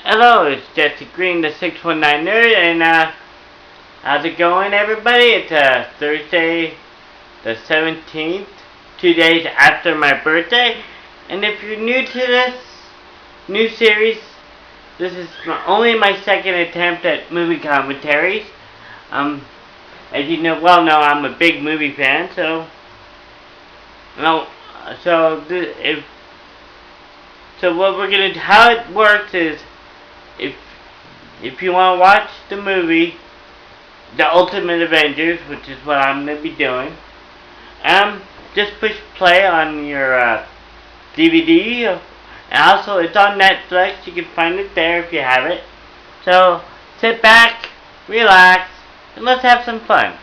Hello, it's Jesse Green, the 619 Nerd, and how's it going, everybody? It's Thursday, the 17th, 2 days after my birthday, and if you're new to this new series, this is only my second attempt at movie commentaries. As you know, I'm a big movie fan, so what we're gonna, how it works is, if you want to watch the movie, The Ultimate Avengers, which is what I'm going to be doing, just push play on your DVD, and also it's on Netflix. You can find it there if you have it. So sit back, relax, and let's have some fun.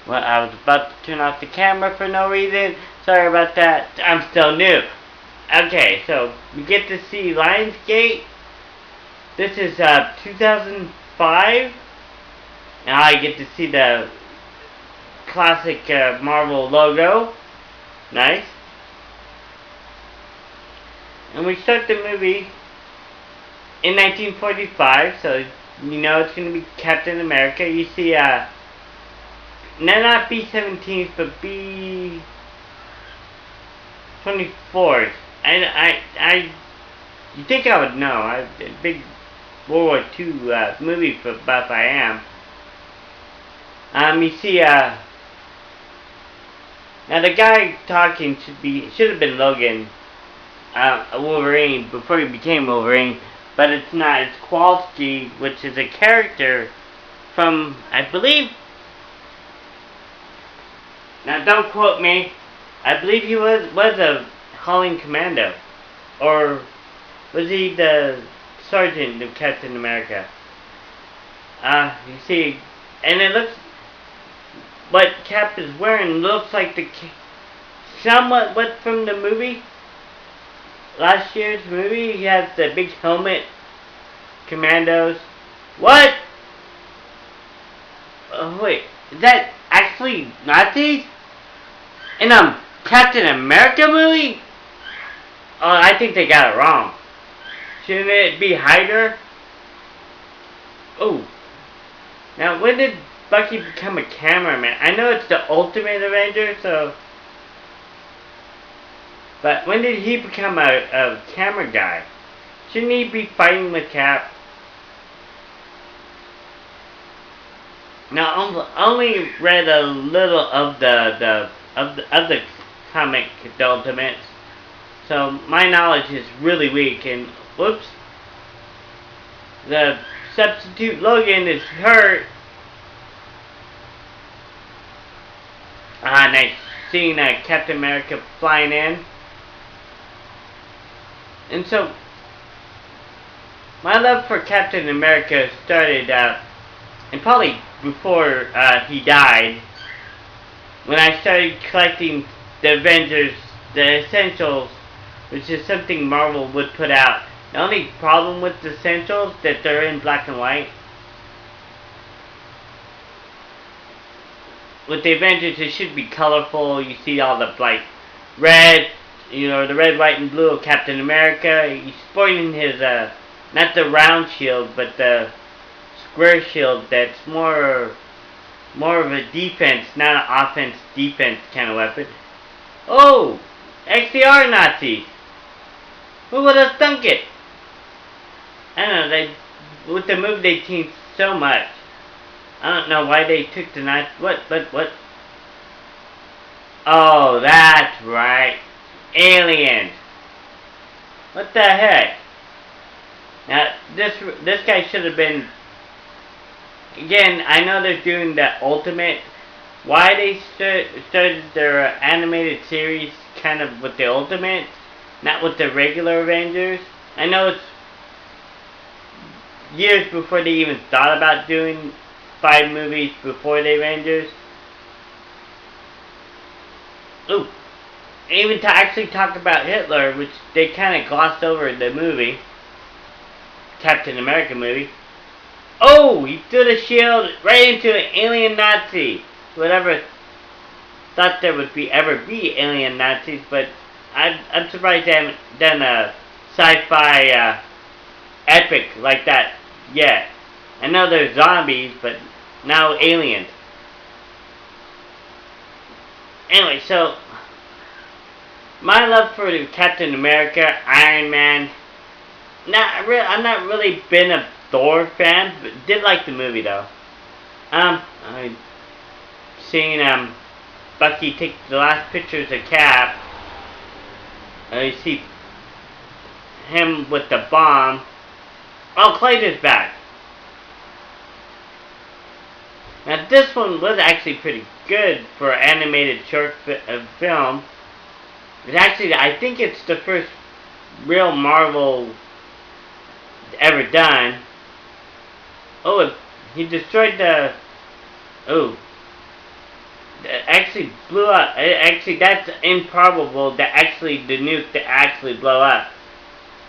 Well, I was about to turn off the camera for no reason. Sorry about that. I'm still new. Okay, so we get to see Lionsgate. This is 2005, and I get to see the classic Marvel logo. Nice. And we start the movie in 1945, so you know it's going to be Captain America. You see, not B-17s, but B-24s. You think I would know. I'm a big World War II movie buff I am. You see, now the guy talking should have been Logan, Wolverine, before he became Wolverine, but it's not. It's Kowalski, which is a character from, I believe, now don't quote me, I believe he was a Howling Commando, or was he the Sergeant of Captain America? You see, and it looks, what Cap is wearing looks like somewhat what from the movie, last year's movie. He has the big helmet, commandos. What? Oh wait, is that actually Nazis? In a Captain America movie? Oh, I think they got it wrong. Shouldn't it be Hyder? Oh. Now, when did Bucky become a cameraman? I know it's the Ultimate Avenger, so... But when did he become a camera guy? Shouldn't he be fighting with Cap? Now, I only read a little of the comic, The Ultimates. So my knowledge is really weak, and whoops, the substitute Logan is hurt. Nice seeing Captain America flying in. And so my love for Captain America started and probably before he died, when I started collecting the Avengers, the Essentials, which is something Marvel would put out. The only problem with the Essentials, that they're in black and white. With the Avengers, it should be colorful. You see all the, like, red, the red, white, and blue of Captain America. He's sporting his, not the round shield, but the square shield that's more of a defense, not an offense-defense kind of weapon. Oh! Actually are Nazis! Who would have thunk it? I don't know, with the movie they changed so much. I don't know why they took the Nazis. What? Oh, that's right. Aliens. What the heck? Now, this guy should have been... Again, I know they're doing the Ultimate. Why they started their animated series kind of with the Ultimate, not with the regular Avengers. I know it's years before they even thought about doing 5 movies before the Avengers. Ooh, even to actually talk about Hitler, which they kind of glossed over in the movie, Captain America movie. Oh, he threw the shield right into an alien Nazi. Whatever thought there would ever be alien Nazis, but I'm surprised they haven't done a sci-fi epic like that yet. I know there's zombies, but now aliens. Anyway, so my love for Captain America, Iron Man. I'm not really been a Thor fan, but did like the movie though. I seen Bucky take the last pictures of Cap. You see him with the bomb. Oh, Clayton's back. Now this one was actually pretty good for an animated short film. It's actually, I think it's the first real Marvel ever done. Oh, he destroyed the... Oh. It actually blew up. Actually, that's improbable that actually the nuke to actually blow up.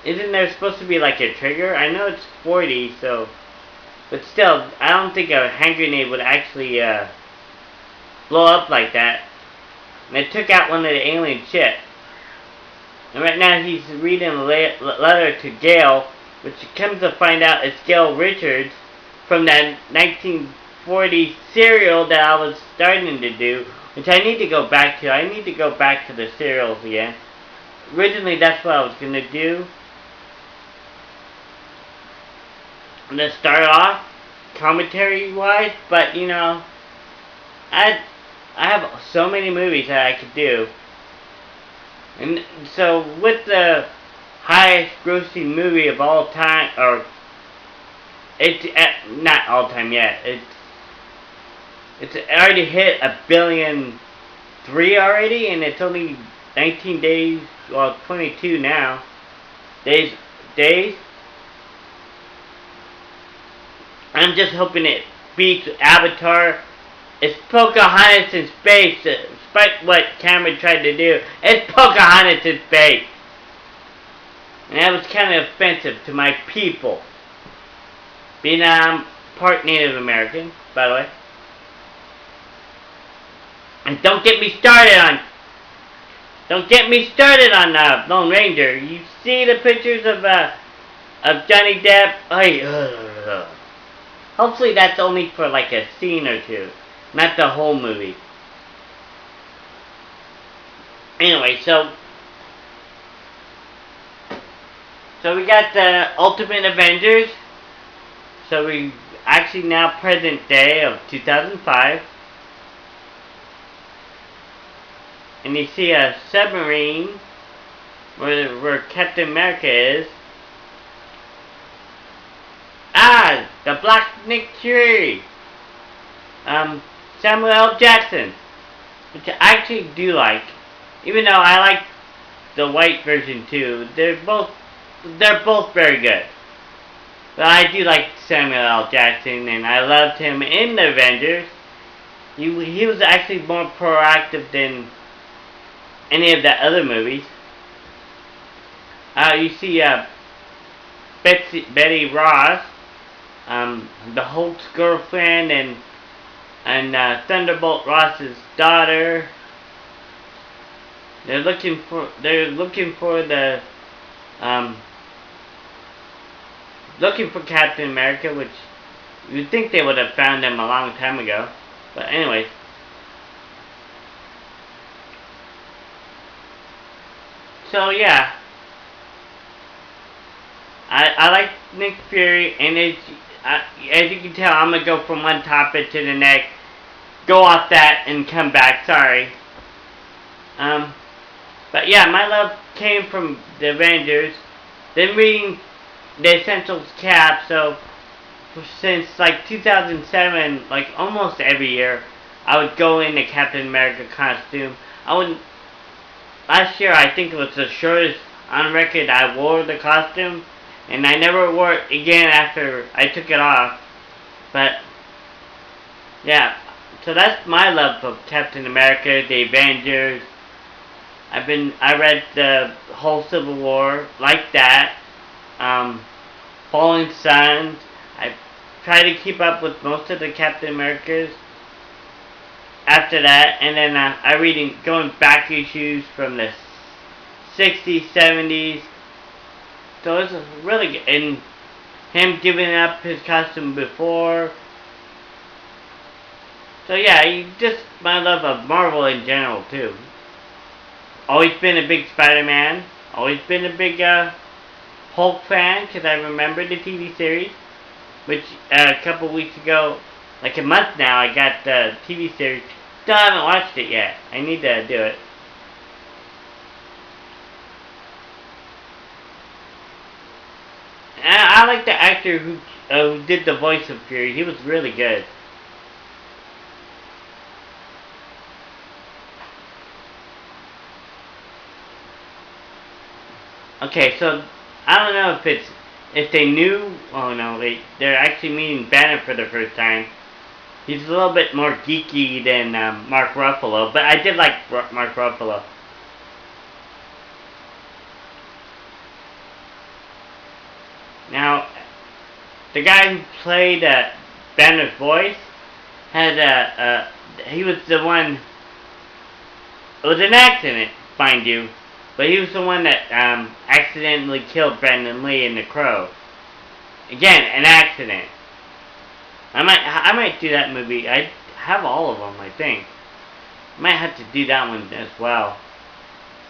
Isn't there supposed to be like a trigger? I know it's 40, so... But still, I don't think a hand grenade would actually blow up like that. And it took out one of the alien ships. And right now he's reading a letter to Gail, which comes to find out it's Gail Richards from that 1940 serial that I was starting to do, which I need to go back to. I need to go back to the serials again. Originally, that's what I was going to do. To start off, commentary-wise, but you know, I have so many movies that I could do. And so, with the highest grossing movie of all time, or it's not all time yet. It's already hit $1.3 billion already, and it's only 19 days. Well, 22 now. Days. I'm just hoping it beats Avatar. It's Pocahontas in space, despite what Cameron tried to do. It's Pocahontas in space. And that was kind of offensive to my people. Being part Native American, by the way. And don't get me started on Lone Ranger. You see the pictures of Johnny Depp? Hopefully that's only for like a scene or two, not the whole movie. Anyway, so we got the Ultimate Avengers. So we actually now present day of 2005. And you see a submarine where Captain America is. The Black Nick Fury. Samuel L. Jackson, which I actually do like, even though I like the white version too. They're both very good. But I do like Samuel L. Jackson, and I loved him in the Avengers. He was actually more proactive than any of the other movies. You see Betty Ross, the Hulk's girlfriend, and Thunderbolt Ross's daughter. They're looking for Captain America, which you'd think they would have found him a long time ago. But anyways. So yeah. I like Nick Fury, and as you can tell, I'm going to go from one topic to the next, go off that, and come back, sorry. But yeah, my love came from the Avengers, then reading the Essentials Cap, so since like 2007, like almost every year, I would go in the Captain America costume. Last year I think it was the shortest on record I wore the costume, and I never wore it again after I took it off. But yeah, so that's my love of Captain America, the Avengers. I read the whole Civil War like that. Falling Suns. I try to keep up with most of the Captain Americas after that, and then I reading going back issues from the 60s, 70s. So it's really good. And him giving up his costume before. So yeah, just my love of Marvel in general too. Always been a big Spider-Man. Always been a big Hulk fan because I remember the TV series. Which a couple weeks ago, like a month now, I got the TV series. Still haven't watched it yet. I need to do it. And I like the actor who did the voice of Fury. He was really good. Okay, so I don't know if they knew. Oh no, they're actually meeting Banner for the first time. He's a little bit more geeky than Mark Ruffalo, but I did like Mark Ruffalo. Now, the guy who played Banner's voice had he was the one. It was an accident, mind you, but he was the one that accidentally killed Brandon Lee in The Crow. Again, an accident. I might do that movie. I have all of them, I think. I might have to do that one as well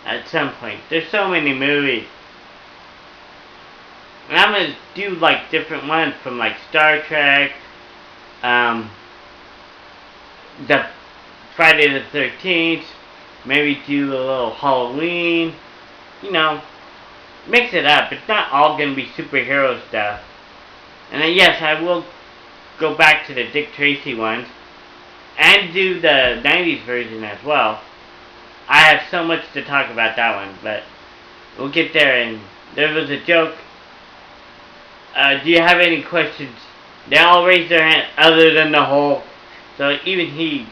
at some point. There's so many movies. And I'm gonna do like different ones from like Star Trek, the Friday the 13th, maybe do a little Halloween, you know, mix it up. It's not all gonna be superhero stuff. And then yes, I will go back to the Dick Tracy ones and do the 90s version as well. I have so much to talk about that one, but we'll get there. And there was a joke. Do you have any questions? They all raised their hand other than the Hulk. So even he.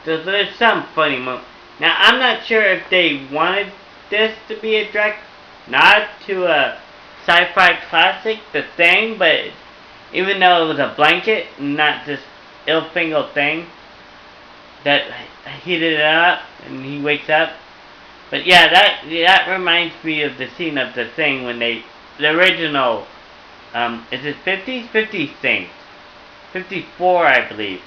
So there's some funny moments. Now I'm not sure if they wanted this to be a direct nod to a sci-fi classic, The Thing, but even though it was a blanket, not this ill-fingered thing that heated it up and he wakes up. But yeah, that reminds me of the scene of The Thing when the original, is it 50s? 50s Thing. 54, I believe.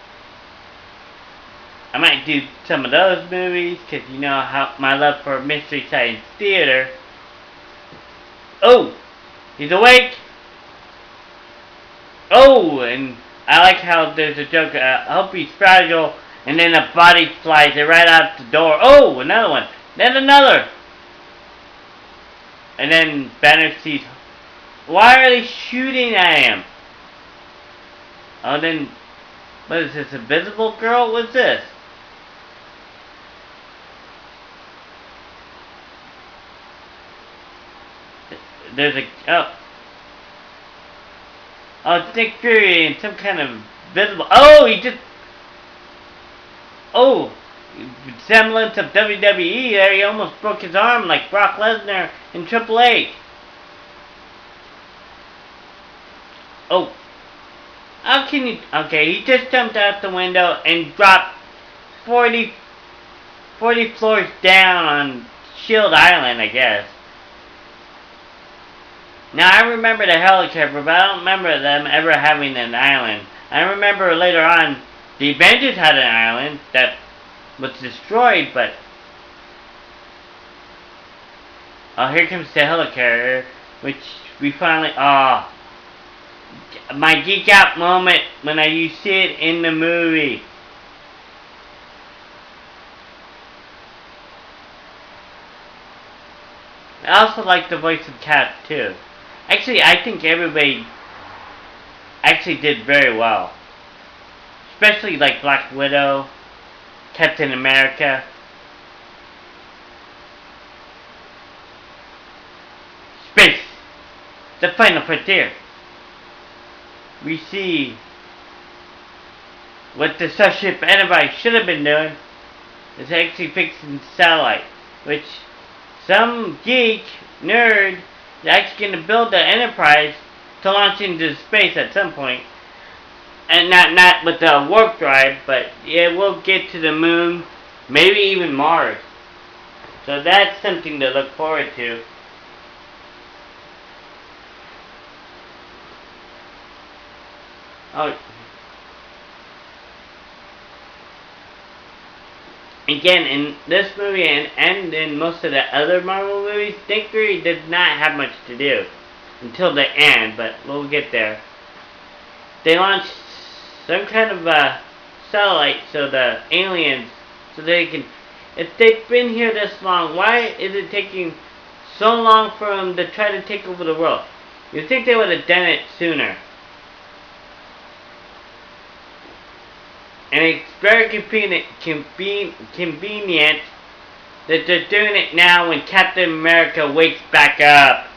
I might do some of those movies, because you know how my love for Mystery Science Theater. Oh! He's awake! Oh! And I like how there's a joke, I hope he's fragile, and then a body flies right out the door. Oh! Another one! Then another! And then Banner sees, why are they shooting at him? Oh, then, what is this, Invisible Girl? What's this? There's a, oh, it's Nick Fury and some kind of visible, oh, he just, oh, semblance of WWE there, he almost broke his arm like Brock Lesnar in Triple H. Oh, how can you, okay, he just jumped out the window and dropped 40 floors down on Shield Island, I guess. Now, I remember the helicopter, but I don't remember them ever having an island. I remember later on, the Avengers had an island that was destroyed, but... Oh, here comes the helicarrier, which we finally... Oh, my geek out moment when you see it in the movie. I also like the voice of Cap, too. Actually, I think everybody actually did very well. Especially like Black Widow, Captain America. Space! The final frontier. We see what the Starship Enterprise should have been doing is actually fixing satellite, which some geek, nerd, is actually going to build the Enterprise to launch into space at some point. And not with the warp drive, but it will get to the moon, maybe even Mars. So that's something to look forward to. Oh, again, in this movie and in most of the other Marvel movies, Nick Fury did not have much to do until the end, but we'll get there. They launched some kind of satellite so the aliens, so they can, if they've been here this long, why is it taking so long for them to try to take over the world? You'd think they would have done it sooner. And it's very convenient that they're doing it now when Captain America wakes back up.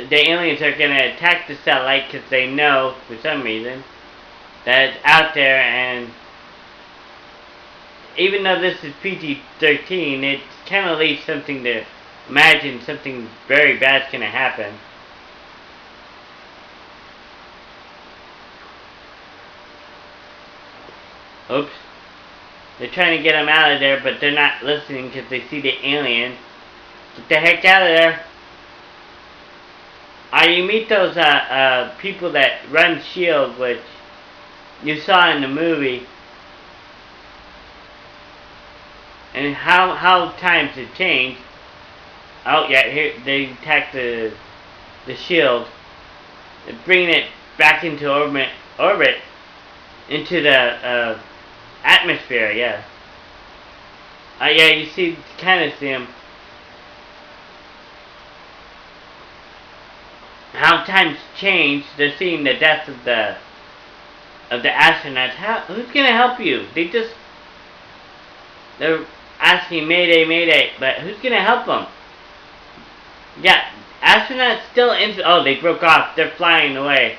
The aliens are going to attack the satellite because they know, for some reason, that it's out there, and even though this is PG-13, it kind of leaves something to imagine something very bad's going to happen. Oops. They're trying to get them out of there, but they're not listening because they see the alien. Get the heck out of there. You meet those people that run S.H.I.E.L.D., which you saw in the movie. And how times have changed. Oh yeah, here they attack the S.H.I.E.L.D. They're bringing it back into orbit into the atmosphere. Yeah. Yeah, you kind of see them. How times change. They're seeing the death of the astronauts. Who's gonna help you? They're asking Mayday, Mayday, but who's gonna help them? Yeah, astronauts still in. Oh, they broke off. They're flying away.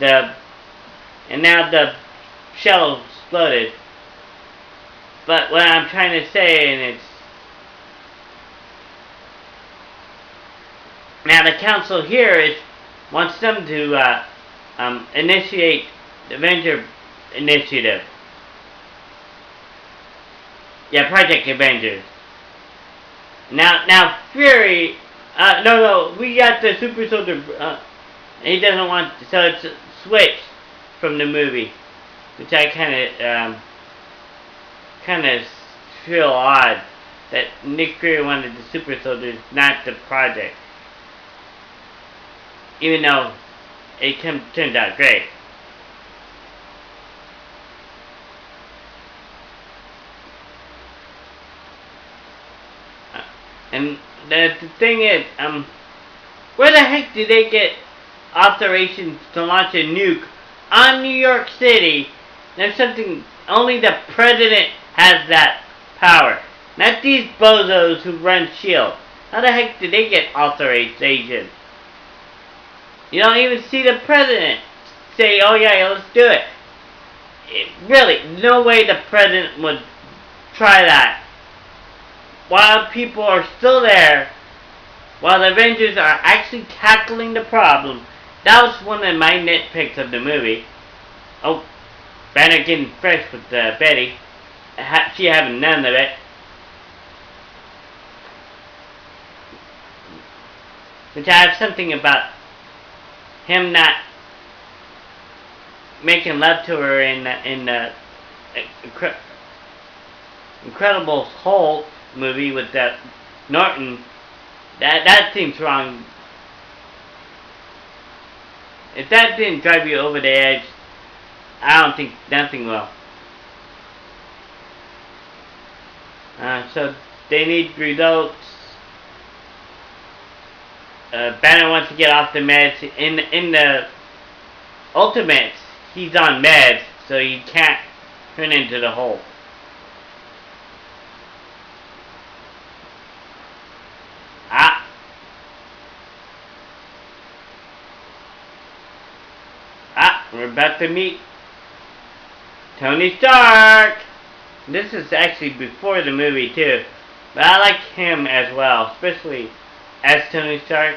And now the shell exploded. But what I'm trying to say, and it's now the council here wants them to initiate the Avenger initiative. Yeah, Project Avengers. Now Fury. No, we got the super soldier. He doesn't want, so it's switched from the movie, which I kind of feel odd that Nick Fury wanted the super soldiers, not the project. Even though it turned out great. And the thing is, where the heck did they get authorization to launch a nuke on New York City? There's something, only the president has that power. Not these bozos who run S.H.I.E.L.D. How the heck did they get authorization? You don't even see the president say, oh yeah, let's do it. Really, no way the president would try that. While people are still there, while the Avengers are actually tackling the problem. That was one of my nitpicks of the movie. Oh, Banner getting fresh with Betty. She having none of it. Which I have something about him not making love to her in the Incredible Hulk movie with Norton. That seems wrong. If that didn't drive you over the edge, I don't think nothing will. So they need results. Banner wants to get off the meds. In the Ultimates, he's on meds, so he can't turn into the Hulk. We're about to meet Tony Stark. This is actually before the movie too, but I like him as well, especially as Tony Stark.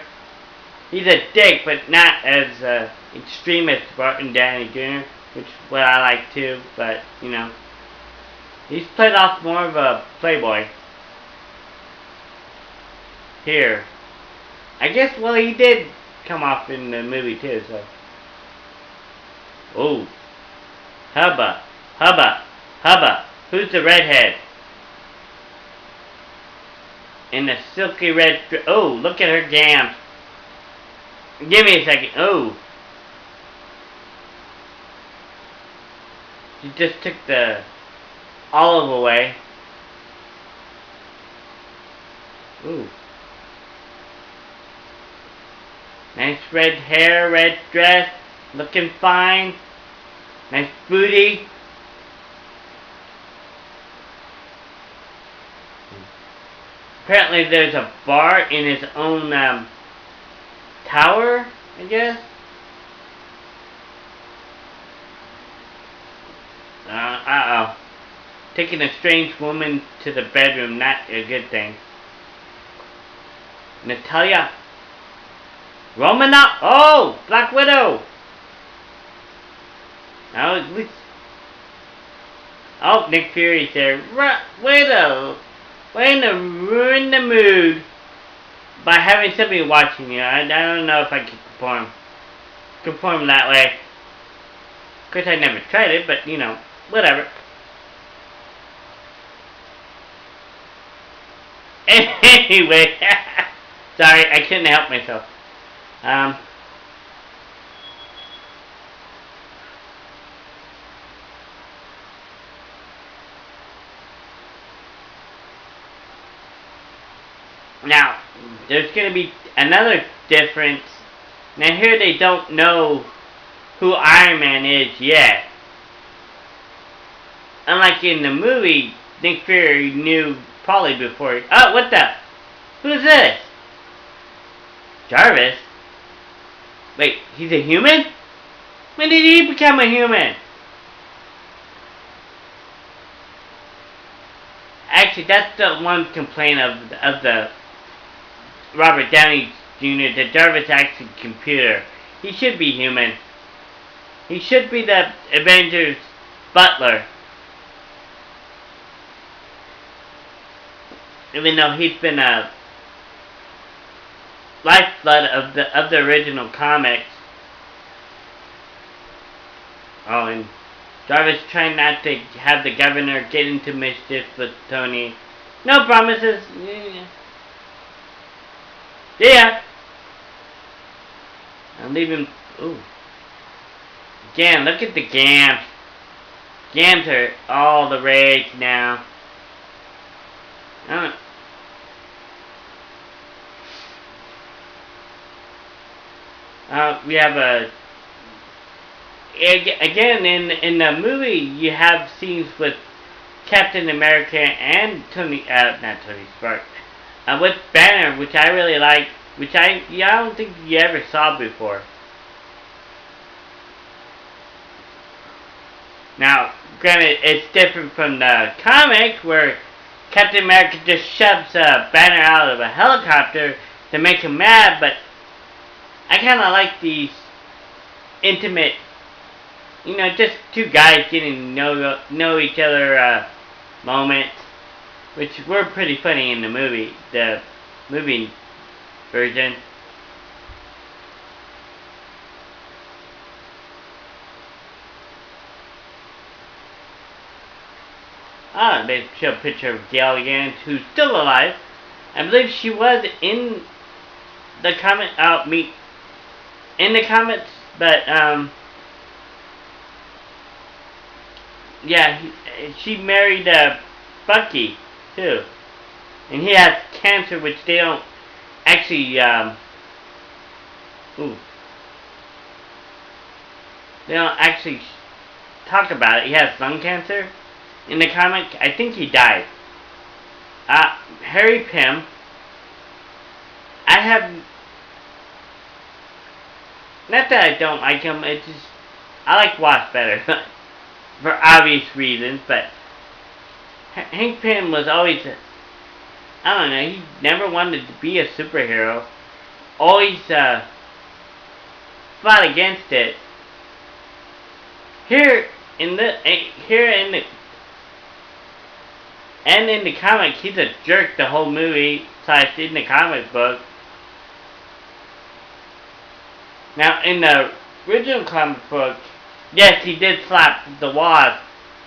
He's a dick, but not as extreme as Barton Downey Jr., which is what I like too. But you know, He's played off more of a playboy. Here. I guess, well, he did come off in the movie too, so. Oh. Hubba. Hubba. Hubba. Who's the redhead? In the silky red oh, look at her gams. Give me a second. Oh. She just took the olive away. Ooh. Nice red hair, red dress, looking fine. Nice booty. Apparently there's a bar in his own tower, I guess. Uh-oh. Taking a strange woman to the bedroom, not a good thing. Natalia. Romanoff. Oh, Black Widow. Now at least. Oh, Nick Fury's there. Widow. Way to ruin the mood by having somebody watching you. I don't know if I can perform that way. Of course, I never tried it, but you know, whatever. Anyway, sorry, I couldn't help myself. Now, there's going to be another difference. Now, here they don't know who Iron Man is yet. Unlike in the movie, Nick Fury knew probably before. Oh, what the? Who's this? Jarvis? Wait, he's a human? When did he become a human? Actually, that's the one complaint of the Robert Downey Jr. that Jarvis actually a computer. He should be human. He should be the Avengers butler. Even though he's been a lifeblood of the original comics. Oh, and Jarvis trying not to have the governor get into mischief with Tony. No promises. Yeah. I'm leaving. Ooh. Again, look at the gams. Gams are all the rage now. We have a. Again, in the movie, you have scenes with Captain America and not Tony Stark, with Banner, which I really like, which I don't think you ever saw before. Now, granted, it's different from the comic where Captain America just shoves Banner out of a helicopter to make him mad, but I kind of like these intimate, you know, just two guys getting to know each other moments, which were pretty funny in the movie version. They show a picture of Gail again, who's still alive. I believe she was in the comics, but yeah, she married Bucky too, and he has cancer, which they don't actually they don't actually talk about it. He has lung cancer. In the comic, I think he died. Harry Pym. Not that I don't like him, I like Wasp better. For obvious reasons, but Hank Pym was always, I don't know, he never wanted to be a superhero. Always fought against it. And in the comic, he's a jerk the whole movie, / in the comic book. Now, in the original comic book, yes, he did slap the Wasp,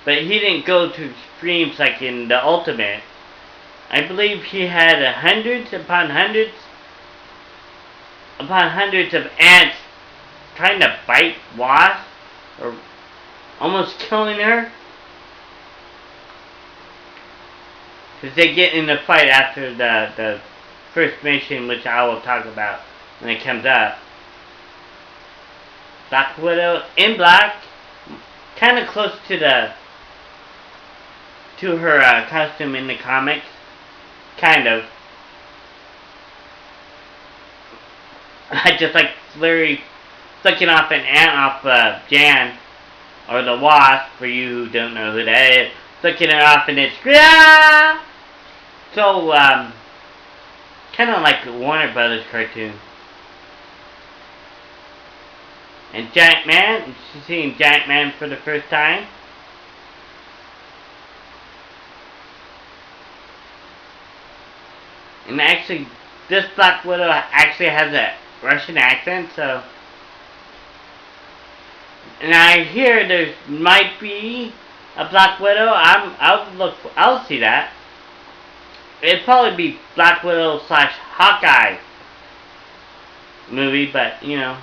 but he didn't go to extremes like in the Ultimate. I believe he had hundreds upon hundreds of ants trying to bite Wasp, or almost killing her. Because they get in the fight after the first mission, which I will talk about when it comes up. Black Widow in black, kind of close to her costume in the comics, kind of. I just like Larry flicking off an ant off Jan, or the Wasp, for you who don't know who that is, flicking it off and it's so kind of like a Warner Brothers cartoon. And Giant Man, she's seeing Giant Man for the first time. And actually, this Black Widow actually has a Russian accent, so. And I hear there might be a Black Widow. I'll see that. It'd probably be Black Widow / Hawkeye movie, but you know.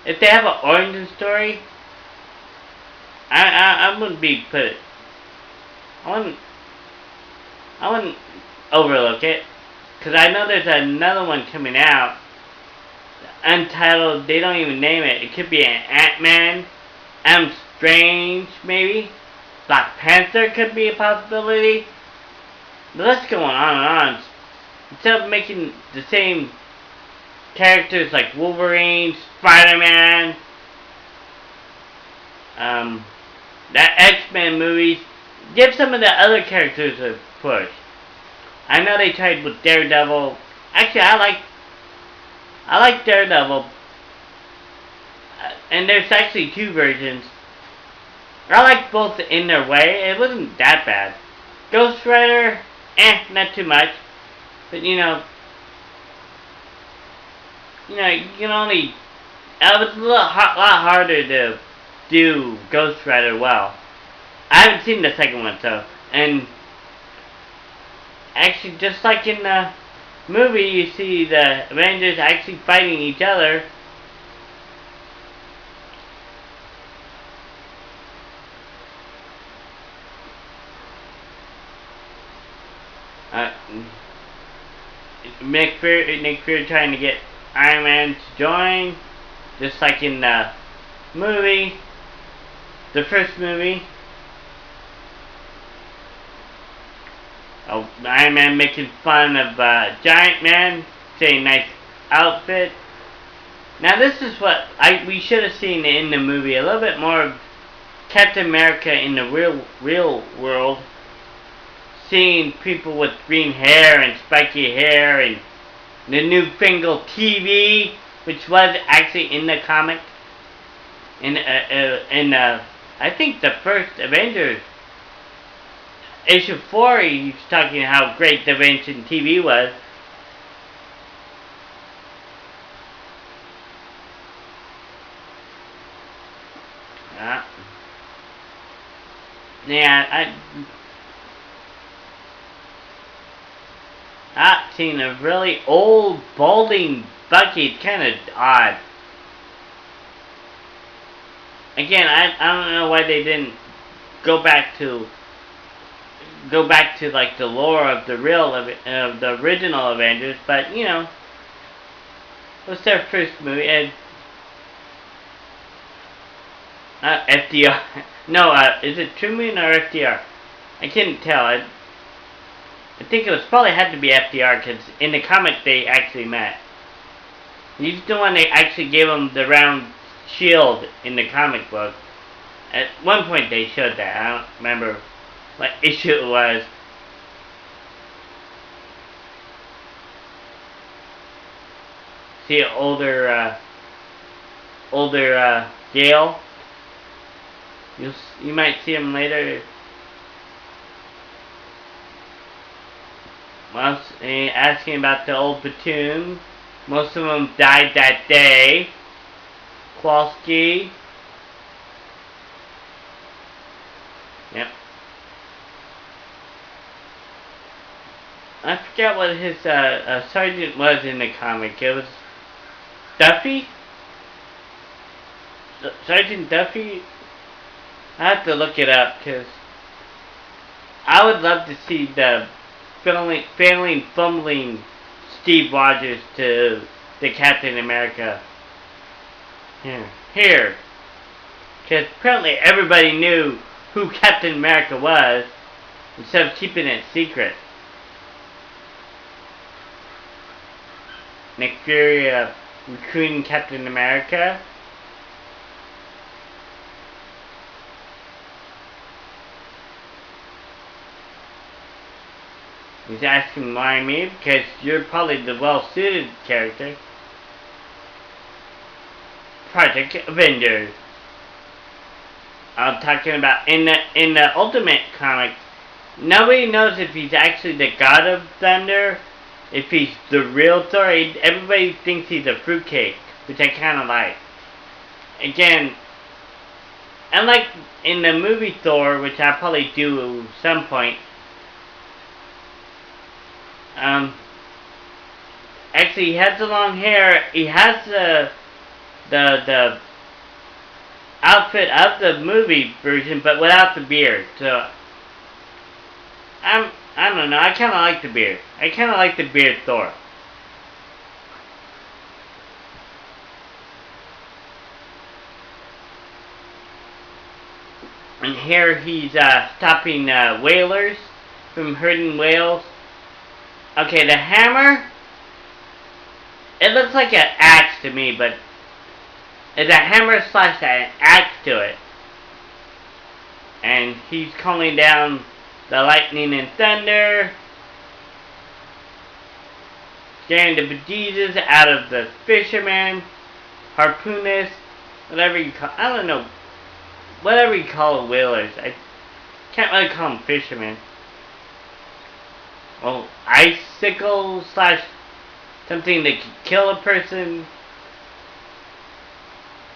If they have an origin story, I wouldn't be I wouldn't overlook it, because I know there's another one coming out, untitled. They don't even name it. It could be an Ant-Man, Strange, maybe. Black Panther could be a possibility. The list going on and on. Instead of making the same characters like Wolverine, Spider-Man, that X-Men movies, give some of the other characters a push. I know they tried with Daredevil. Actually, I like Daredevil, and there's actually two versions. I like both in their way. It wasn't that bad. Ghost Rider, not too much, but you know, you can only. It was a lot harder to do Ghost Rider well. I haven't seen the second one, so. And actually, just like in the movie, you see the Avengers actually fighting each other. Nick Fury trying to get Iron Man to join, just like in the movie, the first movie. Iron Man making fun of Giant Man, saying nice outfit. Now this is what we should have seen in the movie, a little bit more of Captain America in the real world. Seeing people with green hair and spiky hair and the newfangled TV, which was actually in the comic. In I think the first Avengers, issue 4, he's talking how great the Avengers TV was. Yeah, I've seen a really old, balding Bucky. It's kind of odd. Again, I don't know why they didn't go back to like the lore of the the original Avengers, but you know, it was their first movie. And FDR. No, is it Truman or FDR? I couldn't tell. I think it was probably had to be FDR, because in the comic they actually met. He's the one they actually gave him the round shield in the comic book. At one point they showed that. I don't remember what issue it was. See an older Gale. You might see him later. asking about the old platoon. Most of them died that day. Kowalski. Yep. I forget what his sergeant was in the comic. It was Duffy? Sergeant Duffy? I have to look it up, because I would love to see the fumbling Steve Rogers to the Captain America. Here. Because apparently everybody knew who Captain America was, instead of keeping it secret. Nick Fury recruiting Captain America. He's asking why me, because you're probably the well-suited character. Project Avengers. I'm talking about in the Ultimate comic. Nobody knows if he's actually the God of Thunder, if he's the real Thor. Everybody thinks he's a fruitcake, which I kind of like. Again, unlike in the movie Thor, which I'll probably do at some point. Actually, he has the long hair. He has the outfit of the movie version, but without the beard. So I don't know. I kind of like the beard. I kind of like the beard Thor. And here he's stopping whalers from hurting whales. Okay, the hammer. It looks like an axe to me, but it's a hammer slash an axe to it. And he's calling down the lightning and thunder, scaring the bejesus out of the fishermen, harpoonists, whatever you call. I don't know. Whatever you call whalers. I can't really call them fishermen. Well, icicle slash something that could kill a person.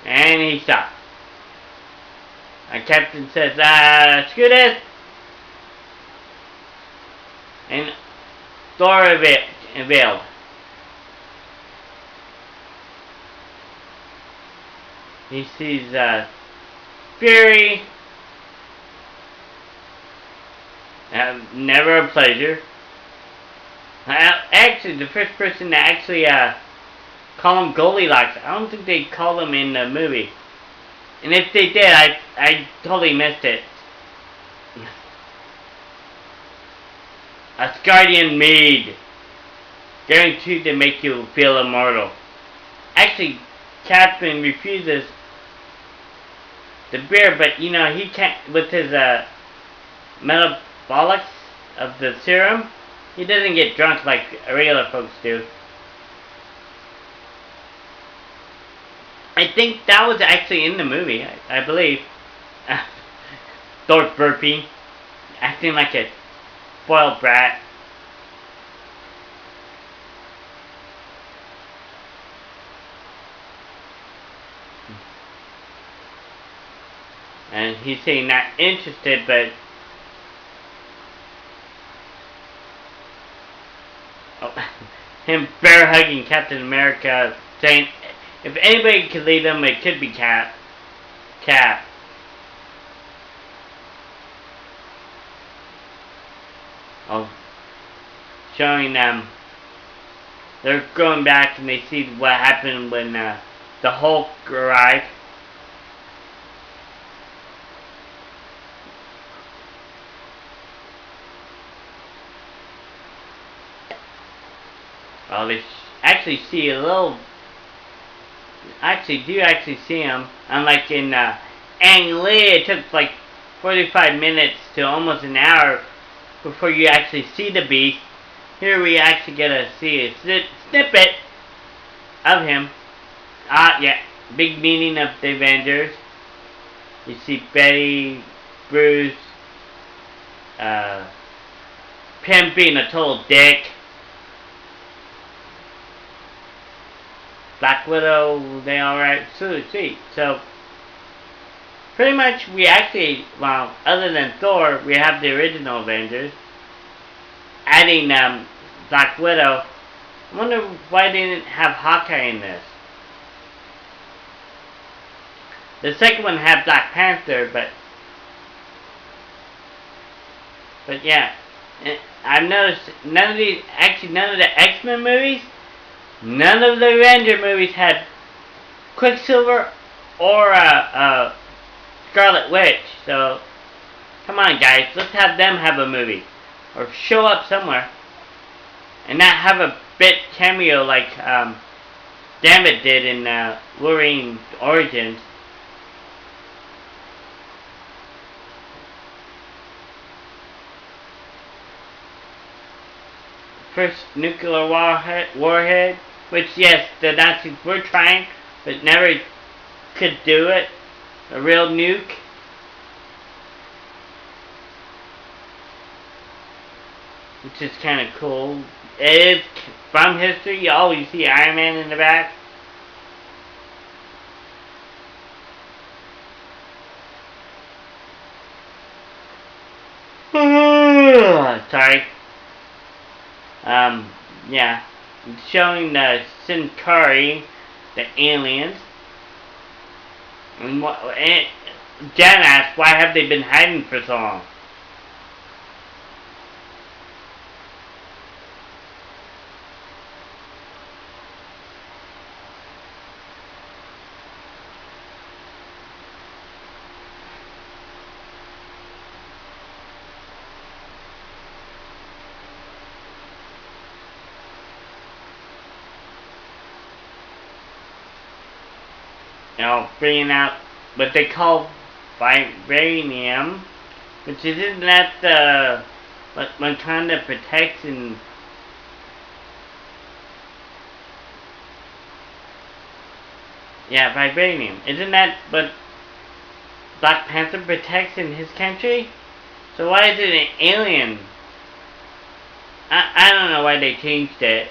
And he stopped. Our captain says, screw this. And Thor availed. He sees Fury. Never a pleasure. Actually, the first person to actually call him Goldilocks. I don't think they called him in the movie. And if they did, I totally missed it. Asgardian maid. Guaranteed to make you feel immortal. Actually, Captain refuses the beer, but you know, he can't, with his metabolics of the serum, he doesn't get drunk like regular folks do. I think that was actually in the movie, I believe. Thor burping, acting like a spoiled brat. And he's saying not interested, but him bear hugging Captain America, saying if anybody could lead him, it could be Cap. Oh, showing them they're going back and they see what happened when the Hulk arrived. Well, they actually see a little. Actually, do actually see him. Unlike in Ang Lee, it took like 45 minutes to almost an hour before you actually see the beast. Here we actually get to see a snippet of him. Yeah, big meeting of the Avengers. You see Betty, Bruce, him being a total dick. Black Widow, they alright, sweet. So, pretty much we actually, well, other than Thor, we have the original Avengers. Adding Black Widow. I wonder why they didn't have Hawkeye in this. The second one had Black Panther, but yeah. I've noticed none of the X-Men movies, none of the Avenger movies had Quicksilver or Scarlet Witch. So, come on guys, let's have them have a movie. Or show up somewhere. And not have a bit cameo like Dammit did in Wolverine Origins. First nuclear warhead, which yes, the Nazis were trying, but never could do it. A real nuke. Which is kind of cool. It is from history. You always see Iron Man in the back. Sorry. Yeah. It's showing the Centauri, the aliens. And Jan asked, why have they been hiding for so long? You know, bringing out what they call vibranium, which isn't that the what Wakanda protects in. Yeah, vibranium. Isn't that what Black Panther protects in his country? So why is it an alien? I don't know why they changed it.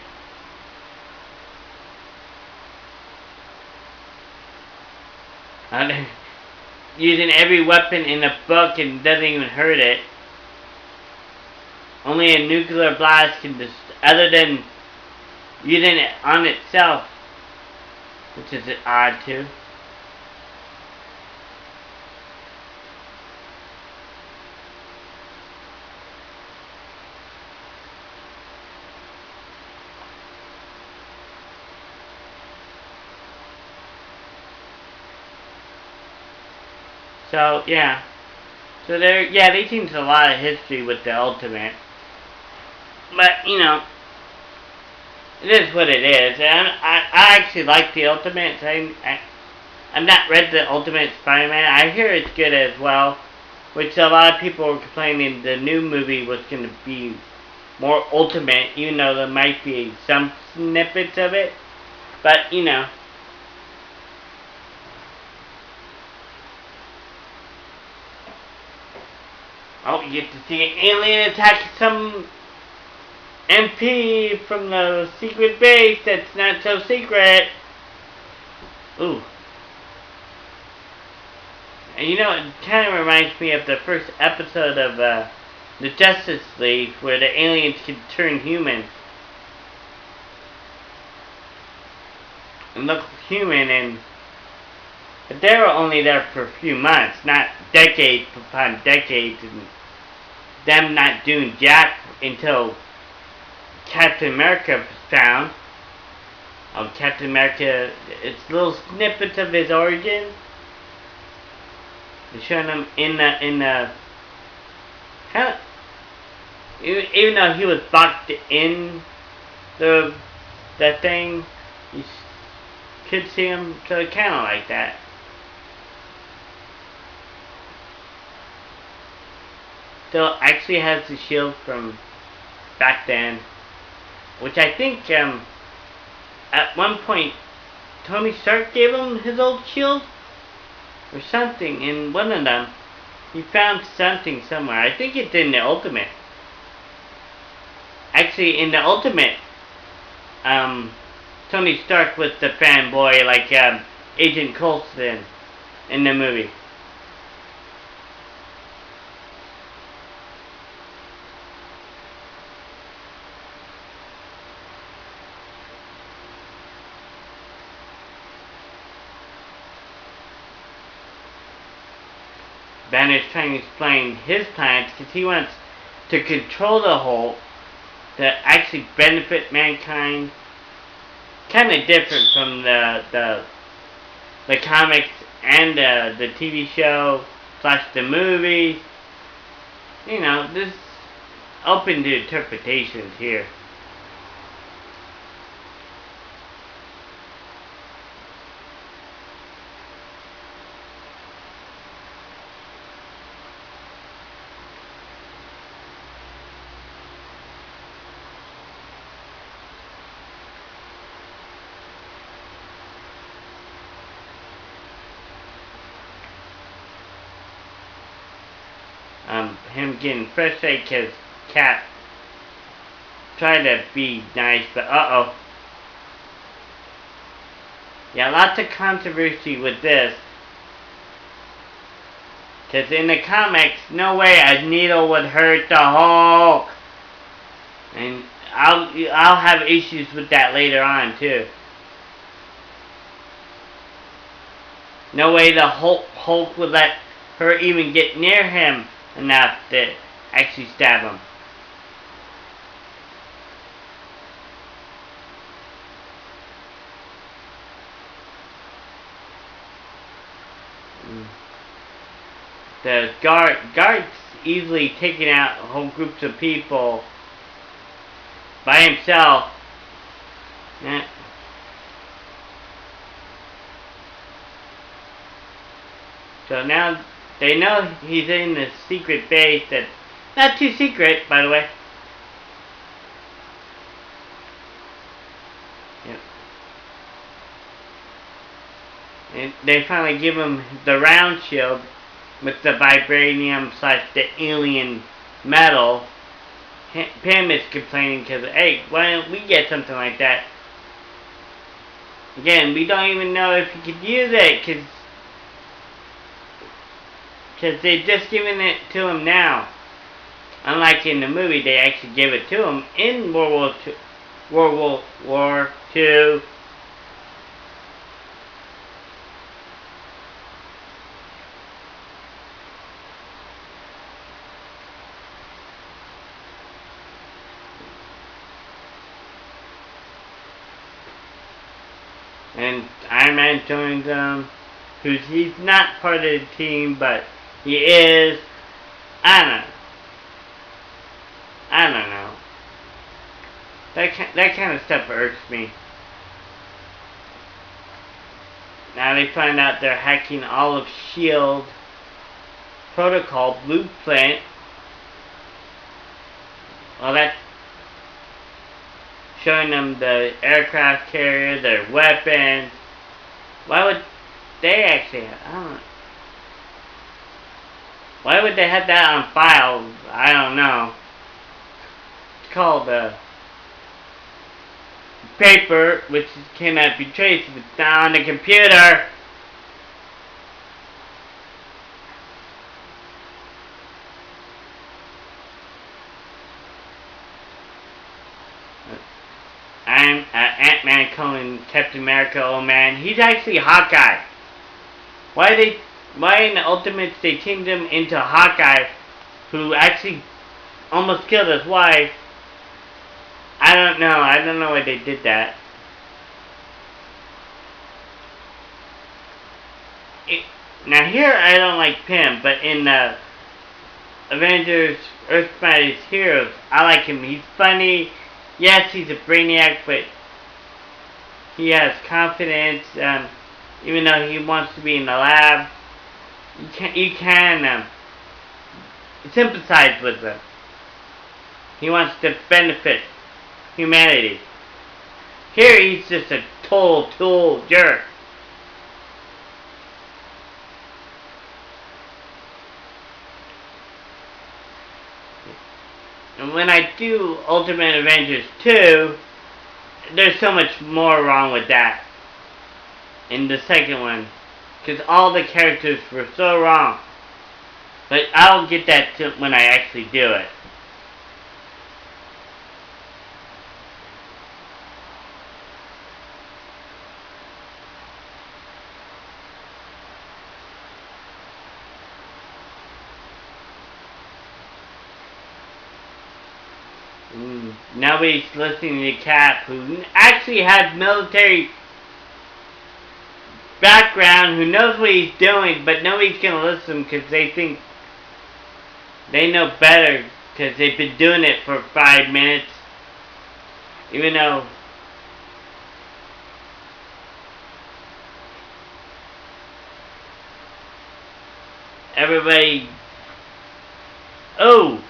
Using every weapon in the book and doesn't even hurt it. Only a nuclear blast can just, other than using it on itself, which is odd too. So, yeah. So they changed a lot of history with the Ultimate. But, you know, it is what it is. And I actually like the Ultimate. I've not read the Ultimate Spider-Man. I hear it's good as well. Which a lot of people were complaining the new movie was going to be more Ultimate. You know, there might be some snippets of it. But, you know. Oh, you get to see an alien attack some MP from the secret base that's not so secret. Ooh. And you know, it kind of reminds me of the first episode of the Justice League where the aliens could turn human. And look human, but they were only there for a few months, not decades upon decades, and them not doing jack until Captain America was found. Captain America, it's little snippets of his origin. They're showing him in the kind of, even though he was boxed in that thing, you could see him, so kind of like that. Still actually has the shield from back then, which I think at one point Tony Stark gave him his old shield or something. In one of them, he found something somewhere. I think it's in the Ultimate. Actually, in the Ultimate, Tony Stark was the fanboy, like Agent Coulson in the movie. Banner's trying to explain his plans because he wants to control the Hulk to actually benefit mankind. Kind of different from the comics and the TV show / the movie. You know, this open to interpretations here. Him getting frustrated because Cap tried to be nice, but uh-oh. Yeah, lots of controversy with this. Because in the comics, no way a needle would hurt the Hulk. And I'll have issues with that later on, too. No way the Hulk would let her even get near him enough to actually stab him. The guard's easily taking out whole groups of people by himself. Yeah. So now they know he's in the secret base that's not too secret, by the way. Yep. And they finally give him the round shield with the vibranium / the alien metal. Pym is complaining because, hey, why don't we get something like that? Again, we don't even know if he could use it because they're just giving it to him now. Unlike in the movie, they actually give it to him in World War II. And Iron Man joins them, he's not part of the team, but he is. I don't know. That kind of stuff irks me. Now they find out they're hacking all of S.H.I.E.L.D. protocol blueprint. Well, that's showing them the aircraft carrier, their weapons. Why would they actually have, I don't know. Why would they have that on file? I don't know. It's called paper, which cannot be traced if it's not on the computer. I'm Ant-Man calling Captain America old man. He's actually Hawkeye. Why in the Ultimates they changed him into Hawkeye, who actually almost killed his wife? I don't know. I don't know why they did that. Now here I don't like Pym, but in the Avengers Earth's Mightiest Heroes, I like him. He's funny. Yes, he's a brainiac, but he has confidence. Even though he wants to be in the lab, you can sympathize with him. He wants to benefit humanity. Here he's just a tool jerk. And when I do Ultimate Avengers 2, there's so much more wrong with that in the second one. Because all the characters were so wrong. But I'll get that to when I actually do it. Nobody's listening to Cap, who actually has military background, who knows what he's doing, but nobody's gonna listen because they think they know better because they've been doing it for 5 minutes, even though everybody. Oh!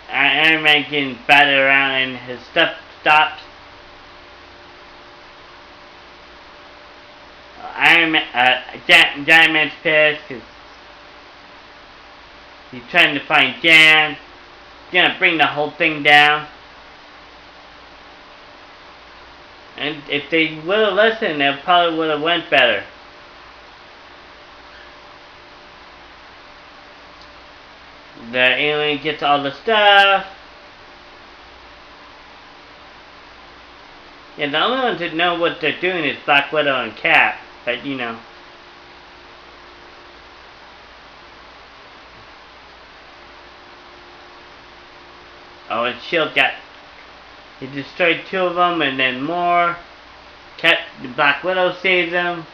Iron Man getting battered around and his stuff stops. Giant Man's pissed because he's trying to find Jan. He's gonna bring the whole thing down. And if they would have listened, it probably would have went better. The alien gets all the stuff. Yeah, the only ones that know what they're doing is Black Widow and Cap. But, you know. Oh, and S.H.I.E.L.D. got... He destroyed 2 of them and then more. The Black Widow saves them.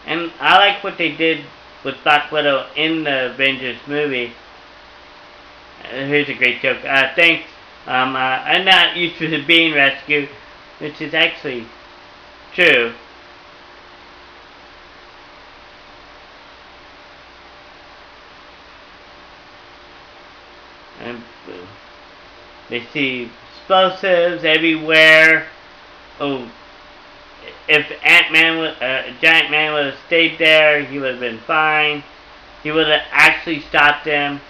And I like what they did with Black Widow in the Avengers movie. Here's a great joke. Thanks. I'm not used to being rescued, which is actually true. And they see explosives everywhere. Oh. If Giant Man would have stayed there, he would have been fine. He would have actually stopped them.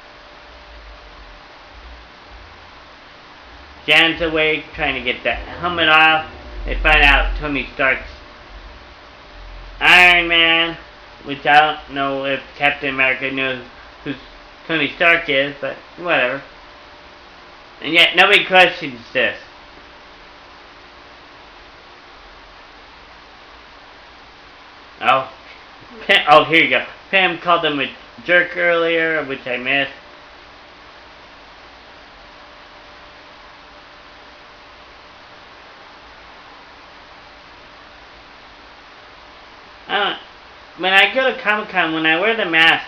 Jan's awake, trying to get that helmet off. They find out Tony Stark's Iron Man, which I don't know if Captain America knows who Tony Stark is, but whatever. And yet nobody questions this. Oh, here you go. Pam called him a jerk earlier, which I missed. When I go to Comic-Con, when I wear the mask,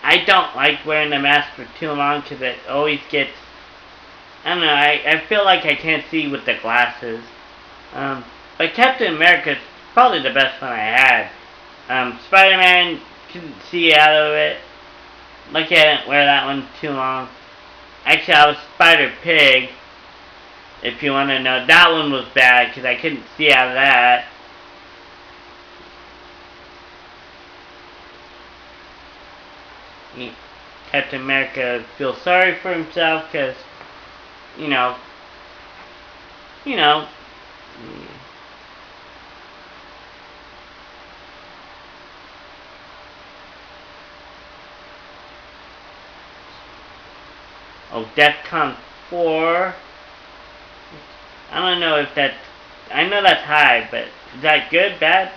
I don't like wearing the mask for too long because it always gets... I don't know, I feel like I can't see with the glasses. But Captain America is probably the best one I had. Spider-Man, couldn't see out of it. Lucky I didn't wear that one too long. Actually, I was Spider-Pig, if you want to know. That one was bad, because I couldn't see out of that. Captain America feels sorry for himself, because, you know... Oh, DEFCON 4. I don't know if that... I know that's high, but is that good, bad?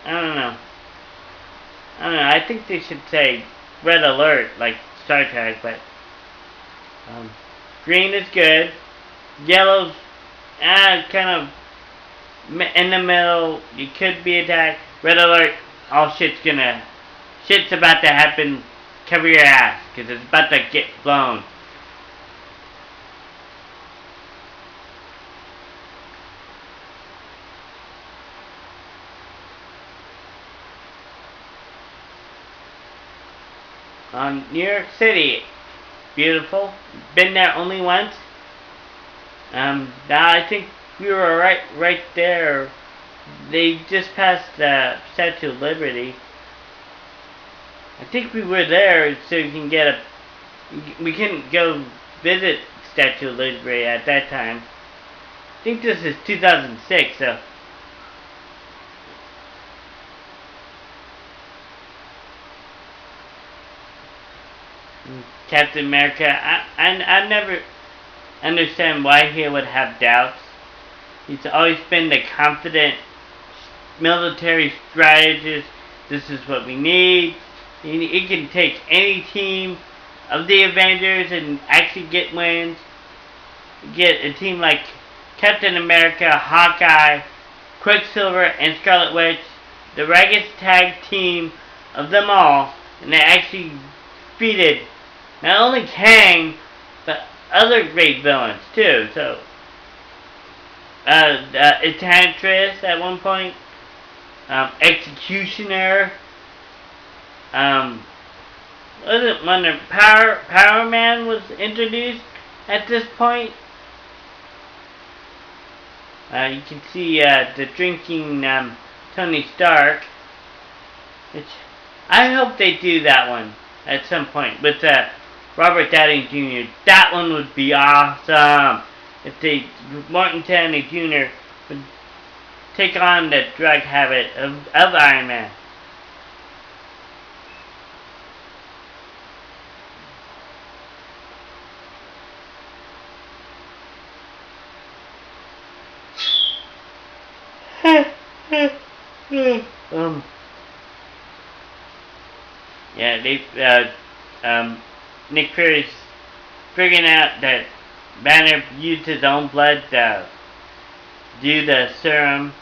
I don't know. I think they should say red alert, like Star Trek, but... green is good. Yellow's kind of in the middle. You could be attacked. Red alert, all shit's about to happen. Cover your ass, because it's about to get blown. New York City, beautiful. Been there only once. I think we were right there they just passed the Statue of Liberty. I think we were there so we can get a. We couldn't go visit Statue of Liberty at that time. I think this is 2006, so. Captain America, I never understand why he would have doubts. He's always been the confident military strategist. This is what we need. He can take any team of the Avengers and actually get wins. Get a team like Captain America, Hawkeye, Quicksilver, and Scarlet Witch, the ragged tag team of them all, and they actually defeated not only Kang, but other great villains too. So, Enchantress at one point, Executioner, was it when Power Man was introduced at this point? You can see the drinking Tony Stark, which I hope they do that one at some point with Robert Downey Jr. That one would be awesome if Martin Downey Jr. would take on the drug habit of Iron Man. Nick Fury's figuring out that Banner used his own blood to do the serum.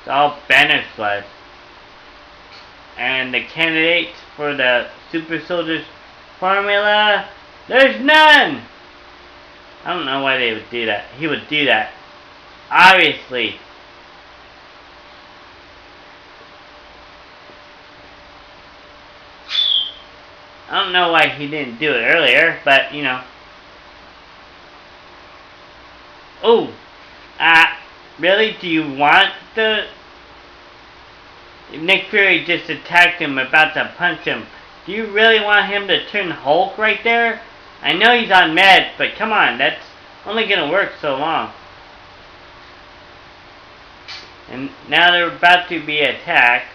It's all Banner's blood. And the candidates for the super soldiers formula, there's none! I don't know why they would do that. He would do that. Obviously. I don't know why he didn't do it earlier, but, you know. Oh! Really? Do you want the... Nick Fury just attacked him, about to punch him. Do you really want him to turn Hulk right there? I know he's on meds, but come on, that's only gonna work so long. And now they're about to be attacked.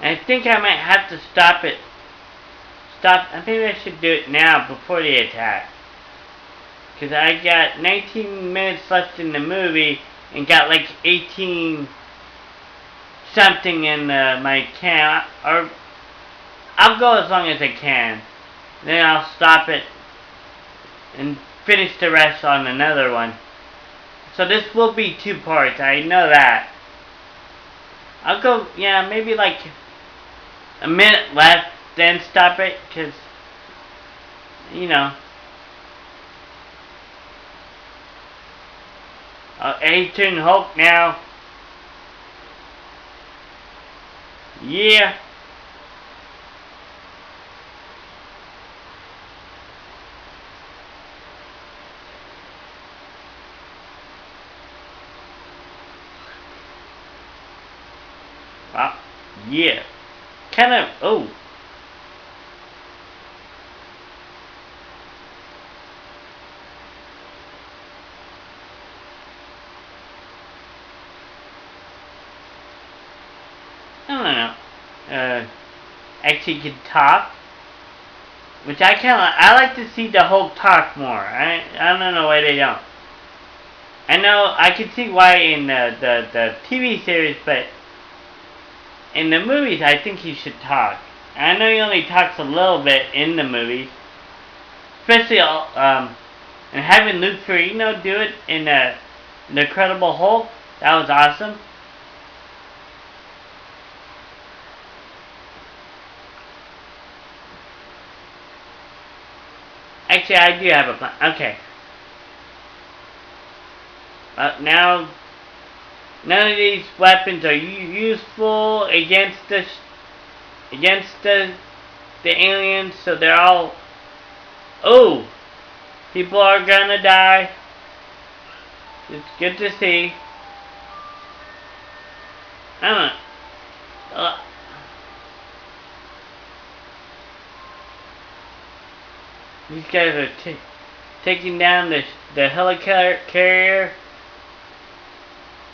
I think I might have to stop it. Maybe I should do it now before the attack. Because I got 19 minutes left in the movie and got like 18 something in my can. Or I'll go as long as I can. Then I'll stop it and finish the rest on another one. So this will be 2 parts. I know that. I'll go, yeah, maybe like a minute left, then stop it, because, you know. A-turn Hulk now. Yeah. Yeah. Kind of, oh. I don't know. Actually can talk. Which I like to see the Hulk talk more. I don't know why they don't. I know, I can see why in the TV series, but in the movies, I think he should talk. I know he only talks a little bit in the movies. Especially, and having Luke Ferrigno do it in the Incredible Hulk, that was awesome. Actually, I do have a plan. Okay. Now, none of these weapons are useful against the aliens, so they're all... Oh! People are gonna die. It's good to see. I don't know. These guys are taking down the helicarrier.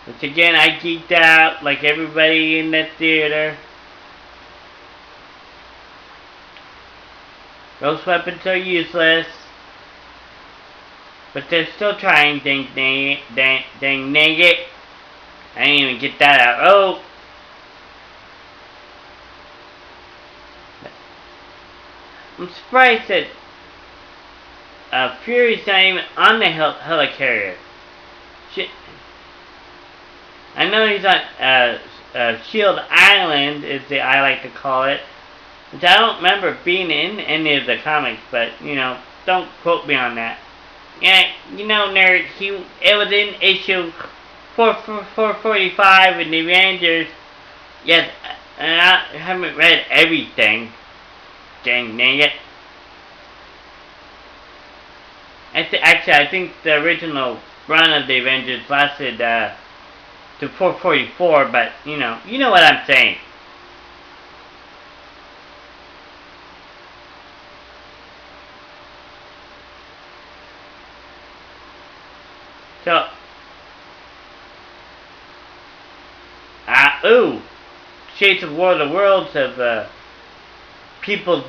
Which again, I geeked out like everybody in that theater. Those weapons are useless. But they're still trying, dang it. I didn't even get that out. Oh! I'm surprised that Fury's not even on the helicarrier. Shit. I know he's on Shield Island, I like to call it. Which I don't remember being in any of the comics, but, you know, don't quote me on that. Yeah, you know, nerd, it was in issue 445 in the Avengers. Yes, and I haven't read everything. Dang it. Actually, I think the original run of the Avengers lasted to 444, but you know what I'm saying. So, ooh, Shades of War of the Worlds of people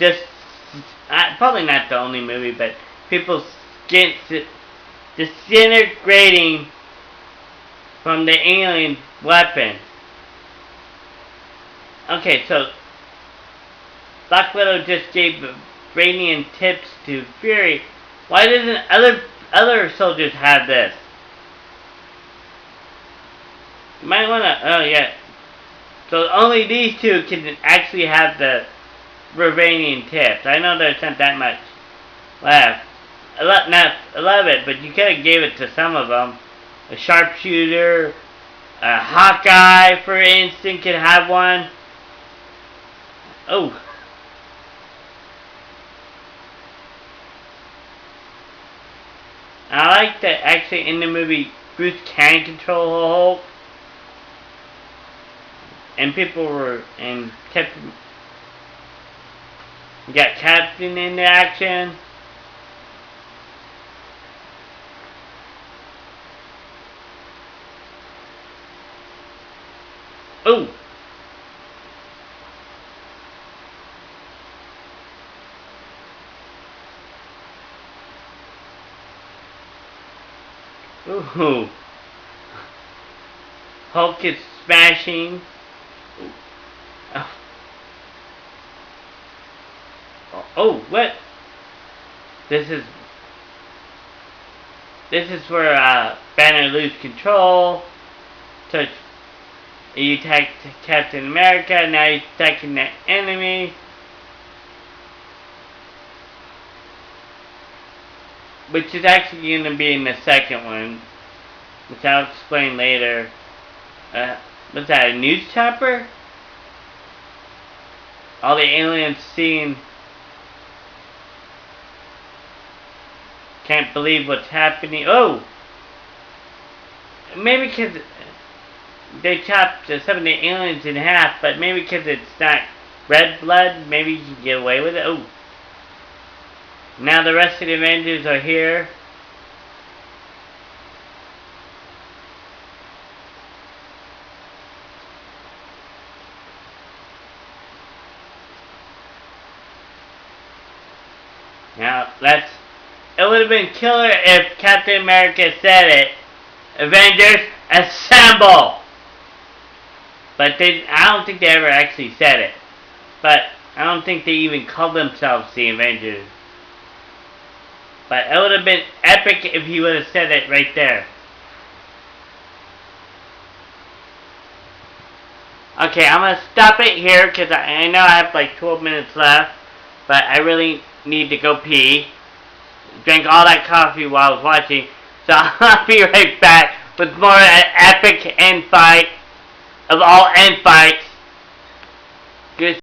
probably not the only movie, but people disintegrating from the alien weapon. Okay, so Black Widow just gave Radiant tips to Fury. Why doesn't other soldiers have this? You might wanna. Oh yeah. So only these two can actually have the Radiant tips. I know there's not that much left. Not a lot of it, but you could have gave it to some of them. A sharpshooter, a Hawkeye, for instance, could have one. Oh. I like that actually in the movie Bruce can control Hulk. And people were, and Captain, you got Captain in the action. Oh! Ooh! Hulk is smashing. Oh. Oh, what? This is where Banner loses control. So he attacked Captain America, now he's attacking the enemy. Which is actually going to be in the second one. Which I'll explain later. Was that a news chopper? All the aliens seeing. Can't believe what's happening. Oh! Maybe because they chopped some of the aliens in half, but maybe because it's not red blood, maybe you can get away with it. Oh! Now the rest of the Avengers are here. Now, it would have been killer if Captain America said it. Avengers, assemble! But I don't think they ever actually said it. But I don't think they even called themselves the Avengers. But it would have been epic if he would have said it right there. Okay, I'm going to stop it here because I know I have like 12 minutes left. But I really need to go pee. Drank all that coffee while I was watching. So I'll be right back with more epic end fight of all end fights. Good.